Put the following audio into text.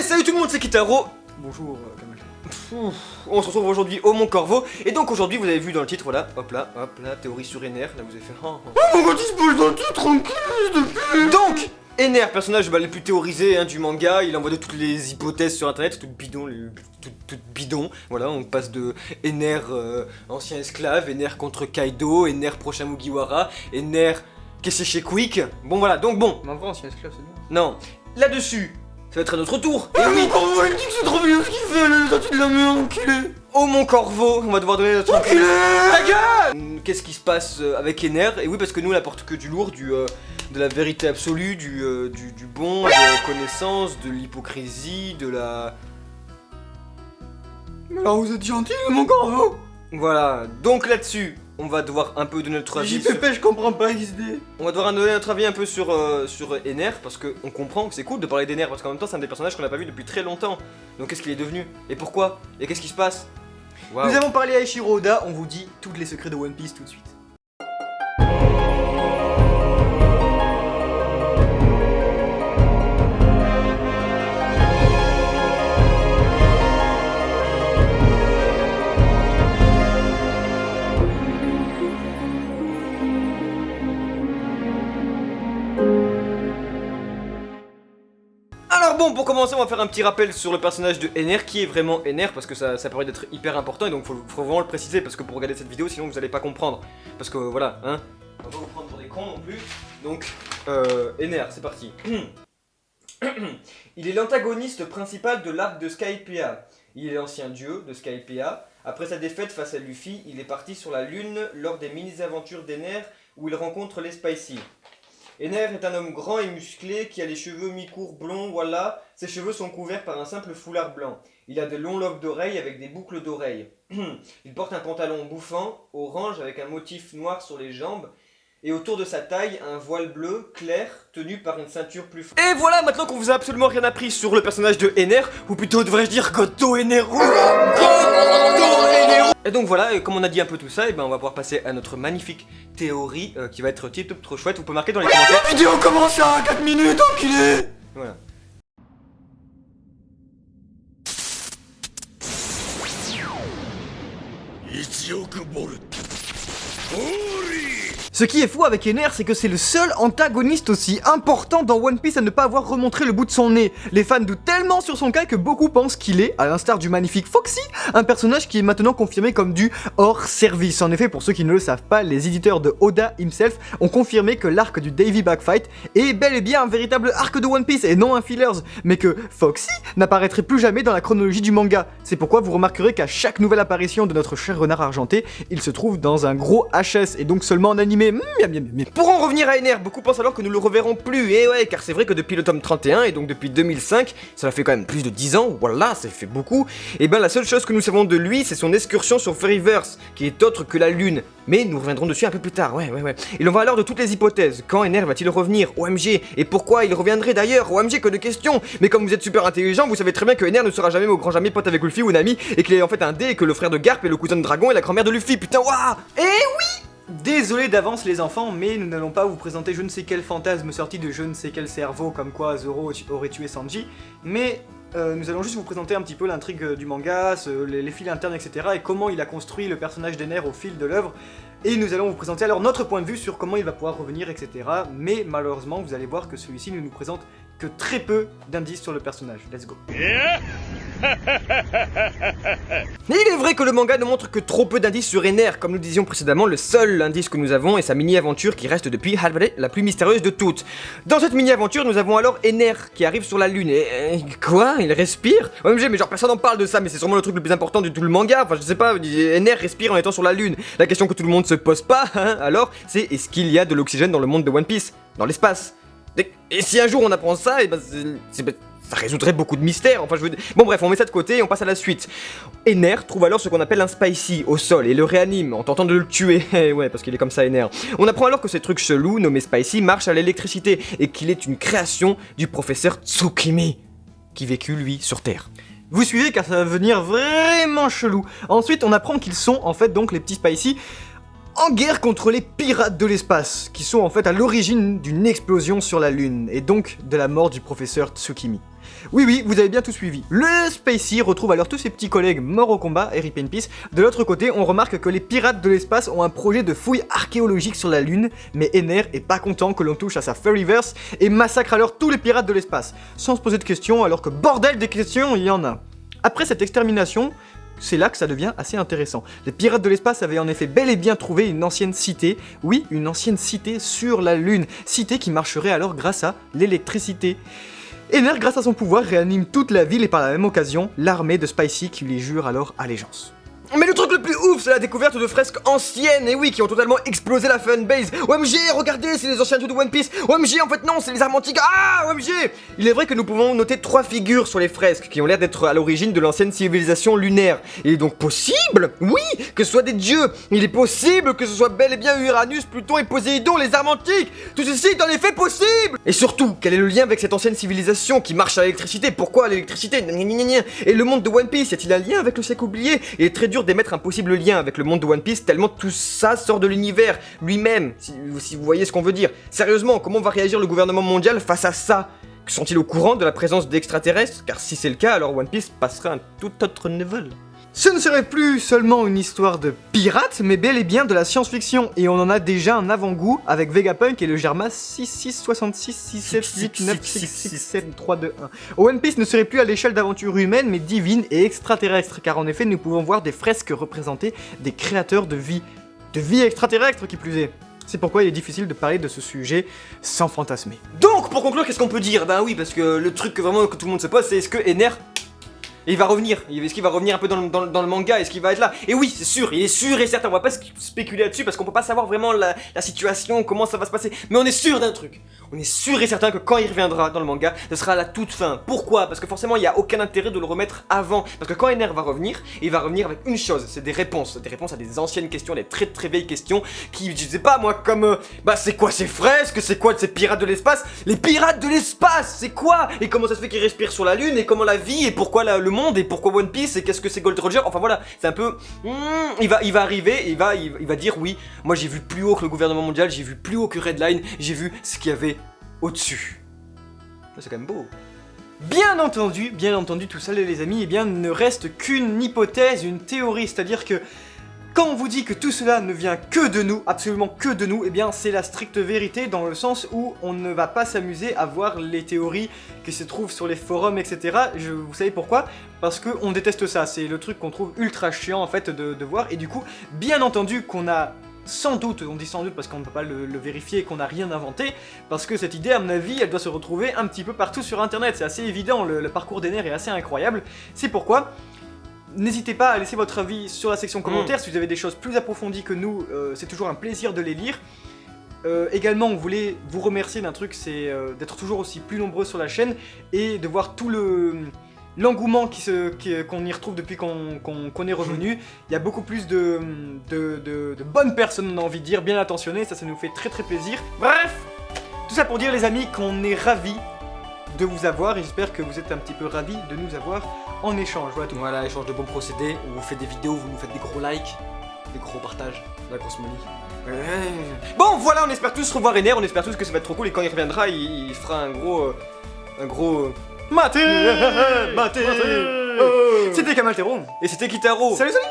Salut tout le monde, c'est Kitaro. Bonjour, Kamal. On se retrouve aujourd'hui au Mont Corvo. Et donc aujourd'hui, vous avez vu dans le titre, voilà, hop là, théorie sur Ener. Là, vous avez fait. Oh mon god, il se bouge dans le titre, tranquille. Donc, Ener, personnage le plus théorisé du manga, il envoie de toutes les hypothèses sur internet, tout bidon. Voilà, on passe de Ener ancien esclave, Ener contre Kaido, Ener prochain Mugiwara, Ener caissé chez Quick. Bon voilà, donc bon. Mais en vrai, ancien esclave, c'est bien. Non, là-dessus, ça va être à notre tour. Et oui, Corvo, il dit que c'est trop bien ce qu'il fait, le statut de la main, enculé. Au Mont Corvo, on va devoir donner notre Enculé. Ta gueule. Qu'est-ce qui se passe avec Ener? Et oui, parce que nous, on apporte que du lourd, de la vérité absolue, du bon, de la connaissance, de l'hypocrisie, de la... Mais alors vous êtes gentil, mon Corvo. Voilà, donc là-dessus, on va devoir un peu donner notre avis. JPP, je comprends pas XD. On va devoir donner notre avis un peu sur Ener, parce qu'on comprend que c'est cool de parler d'Ener, parce qu'en même temps, c'est un des personnages qu'on n'a pas vu depuis très longtemps. Donc qu'est-ce qu'il est devenu? Et pourquoi? Et qu'est-ce qui se passe? Wow. Nous avons parlé à Eiichiro Oda, on vous dit tous les secrets de One Piece tout de suite. Alors bon, pour commencer, on va faire un petit rappel sur le personnage de Ener, qui est vraiment Ener, parce que ça paraît d'être hyper important, et donc faut vraiment le préciser, parce que pour regarder cette vidéo, sinon vous allez pas comprendre. Parce que voilà, hein, on va pas vous prendre pour des cons non plus. Donc, Ener, c'est parti. Il est l'antagoniste principal de l'arc de Skypiea. Il est l'ancien dieu de Skypiea. Après sa défaite face à Luffy, il est parti sur la lune lors des mini-aventures d'Ener, où il rencontre les Spicy. Ener est un homme grand et musclé qui a les cheveux mi-courts blonds, voilà. Ses cheveux sont couverts par un simple foulard blanc. Il a de longs lobes d'oreilles avec des boucles d'oreilles. Il porte un pantalon bouffant, orange avec un motif noir sur les jambes. Et autour de sa taille, un voile bleu clair tenu par une ceinture plus forte. Et voilà, maintenant qu'on vous a absolument rien appris sur le personnage de Ener, ou plutôt devrais-je dire Goto Eneru. Et donc voilà, comme on a dit un peu tout ça, et ben on va pouvoir passer à notre magnifique théorie qui va être tip-top trop chouette. Vous pouvez marquer dans les commentaires. La vidéo commence à 4 minutes, enculé. Voilà. Ce qui est fou avec Ener, c'est que c'est le seul antagoniste aussi important dans One Piece à ne pas avoir remontré le bout de son nez. Les fans doutent tellement sur son cas que beaucoup pensent qu'il est, à l'instar du magnifique Foxy, un personnage qui est maintenant confirmé comme du hors-service. En effet, pour ceux qui ne le savent pas, les éditeurs de Oda himself ont confirmé que l'arc du Davy Backfight est bel et bien un véritable arc de One Piece et non un fillers, mais que Foxy n'apparaîtrait plus jamais dans la chronologie du manga. C'est pourquoi vous remarquerez qu'à chaque nouvelle apparition de notre cher renard argenté, il se trouve dans un gros HS et donc seulement en animé. Pour en revenir à Ener, beaucoup pensent alors que nous le reverrons plus, et ouais, car c'est vrai que depuis le tome 31, et donc depuis 2005, cela fait quand même plus de 10 ans, voilà, ça fait beaucoup, et ben la seule chose que nous savons de lui, c'est son excursion sur Fairyverse, qui est autre que la Lune, mais nous reviendrons dessus un peu plus tard, ouais. Il en va alors de toutes les hypothèses, quand Ener va-t-il revenir, OMG, et pourquoi il reviendrait d'ailleurs, OMG, que de questions, mais comme vous êtes super intelligent, vous savez très bien que Ener ne sera jamais au grand jamais pote avec Luffy ou Nami, et qu'il est en fait un dé, et que le frère de Garp est le cousin de Dragon et la grand-mère de Luffy, putain, waouh. Eh oui! Désolé d'avance les enfants, mais nous n'allons pas vous présenter je ne sais quel fantasme sorti de je ne sais quel cerveau comme quoi Zoro aurait tué Sanji, mais nous allons juste vous présenter un petit peu l'intrigue du manga, les fils internes, etc. et comment il a construit le personnage d'Ener au fil de l'œuvre. Et nous allons vous présenter alors notre point de vue sur comment il va pouvoir revenir, etc. Mais malheureusement, vous allez voir que celui-ci ne nous présente que très peu d'indices sur le personnage. Let's go. Mais il est vrai que le manga ne montre que trop peu d'indices sur Ener, comme nous disions précédemment, le seul indice que nous avons est sa mini-aventure qui reste depuis Halvard la plus mystérieuse de toutes. Dans cette mini-aventure, nous avons alors Ener qui arrive sur la lune et... quoi? Il respire? OMG, mais genre personne n'en parle de ça, mais c'est sûrement le truc le plus important de tout le manga, enfin je sais pas, Ener respire en étant sur la lune. La question que tout le monde se pose pas, hein, alors, c'est est-ce qu'il y a de l'oxygène dans le monde de One Piece? Dans l'espace? Et si un jour on apprend ça, et ben ça résoudrait beaucoup de mystères, enfin je veux dire... Bon bref, on met ça de côté et on passe à la suite. Ener trouve alors ce qu'on appelle un Spicy au sol et le réanime en tentant de le tuer. Ouais, parce qu'il est comme ça, Ener. On apprend alors que ce truc chelou nommé Spicy marche à l'électricité et qu'il est une création du professeur Tsukimi, qui vécut lui sur Terre. Vous suivez car ça va venir vraiment chelou. Ensuite, on apprend qu'ils sont en fait donc les petits Spicy en guerre contre les pirates de l'espace, qui sont en fait à l'origine d'une explosion sur la Lune, et donc de la mort du professeur Tsukimi. Oui, vous avez bien tout suivi. Le Spacey retrouve alors tous ses petits collègues morts au combat, et rip in peace. De l'autre côté, on remarque que les pirates de l'espace ont un projet de fouille archéologique sur la Lune, mais Ener est pas content que l'on touche à sa Fairyverse et massacre alors tous les pirates de l'espace, sans se poser de questions, alors que bordel des questions, il y en a. Après cette extermination, c'est là que ça devient assez intéressant. Les pirates de l'espace avaient en effet bel et bien trouvé une ancienne cité, oui, une ancienne cité sur la Lune, cité qui marcherait alors grâce à l'électricité. Ener, grâce à son pouvoir, réanime toute la ville et par la même occasion, l'armée de Spacey qui lui jure alors allégeance. Mais le truc le plus ouf, c'est la découverte de fresques anciennes, et oui, qui ont totalement explosé la fanbase. OMG, regardez, c'est les anciens dieux de One Piece. OMG, en fait non, c'est les armes antiques. Ah, OMG. Il est vrai que nous pouvons noter 3 figures sur les fresques, qui ont l'air d'être à l'origine de l'ancienne civilisation lunaire. Il est donc possible, oui, que ce soit des dieux. Il est possible que ce soit bel et bien Uranus, Pluton et Poséidon, les armes antiques. Tout ceci est en effet possible. Et surtout, quel est le lien avec cette ancienne civilisation qui marche à l'électricité? Pourquoi l'électricité? Et le monde de One Piece, y a-t-il un lien avec le siècle oublié? Il est très dur d'émettre un possible lien avec le monde de One Piece tellement tout ça sort de l'univers lui-même, si vous voyez ce qu'on veut dire. Sérieusement, comment va réagir le gouvernement mondial face à ça? Sont-ils au courant de la présence d'extraterrestres? Car si c'est le cas, alors One Piece passerait à un tout autre level. Ce ne serait plus seulement une histoire de pirates, mais bel et bien de la science-fiction, et on en a déjà un avant-goût avec Vegapunk et le Germa 66666789667321. One Piece ne serait plus à l'échelle d'aventures humaines, mais divines et extraterrestres, car en effet nous pouvons voir des fresques représenter des créateurs de vie extraterrestre qui plus est. C'est pourquoi il est difficile de parler de ce sujet sans fantasmer. Donc, pour conclure, qu'est-ce qu'on peut dire? Ben oui, parce que le truc que vraiment que tout le monde se pose, c'est est-ce que Ener... Et il va revenir, est-ce qu'il va revenir un peu dans le manga, est-ce qu'il va être là? Et oui, c'est sûr, il est sûr et certain, on va pas spéculer là-dessus parce qu'on peut pas savoir vraiment la situation, comment ça va se passer, mais on est sûr d'un truc, on est sûr et certain que quand il reviendra dans le manga, ce sera à la toute fin. Pourquoi? Parce que forcément il y a aucun intérêt de le remettre avant, parce que quand Ener va revenir, il va revenir avec une chose, c'est des réponses à des anciennes questions, des très très vieilles questions, qui, je sais pas moi, comme, bah c'est quoi ces fresques, c'est quoi ces pirates de l'espace? Les pirates de l'espace, c'est quoi? Et comment ça se fait qu'ils respirent sur la Lune, et comment la vie, et pourquoi le monde, et pourquoi One Piece, et qu'est-ce que c'est Gold Roger, enfin voilà, c'est un peu... il va arriver, il va dire oui, moi j'ai vu plus haut que le gouvernement mondial, j'ai vu plus haut que Redline, j'ai vu ce qu'il y avait au-dessus. C'est quand même beau. Bien entendu, tout ça les amis, eh bien ne reste qu'une hypothèse, une théorie, c'est-à-dire que quand on vous dit que tout cela ne vient que de nous, absolument que de nous, eh bien c'est la stricte vérité dans le sens où on ne va pas s'amuser à voir les théories qui se trouvent sur les forums, etc. Vous savez pourquoi? Parce qu'on déteste ça, c'est le truc qu'on trouve ultra chiant en fait de voir, et du coup, bien entendu qu'on a sans doute, on dit sans doute parce qu'on ne peut pas le vérifier et qu'on n'a rien inventé, parce que cette idée, à mon avis, elle doit se retrouver un petit peu partout sur internet, c'est assez évident, le parcours d'Ener est assez incroyable, c'est pourquoi... N'hésitez pas à laisser votre avis sur la section commentaires, si vous avez des choses plus approfondies que nous, c'est toujours un plaisir de les lire. Également, on voulait vous remercier d'un truc, c'est d'être toujours aussi plus nombreux sur la chaîne, et de voir tout l'engouement qu'on y retrouve depuis qu'on est revenu. Il y a beaucoup plus de bonnes personnes, on a envie de dire, bien attentionnées, ça nous fait très très plaisir. Bref, tout ça pour dire les amis qu'on est ravis de vous avoir, et j'espère que vous êtes un petit peu ravis de nous avoir en échange. Voilà tout. Voilà, échange de bons procédés, on vous fait des vidéos, vous nous faites des gros likes, des gros partages, de la grosse money. Bon voilà, on espère tous revoir Ener, on espère tous que ça va être trop cool, et quand il reviendra, il fera un gros... Maté. C'était Kamaltero. Et c'était Kitaro. Salut salut.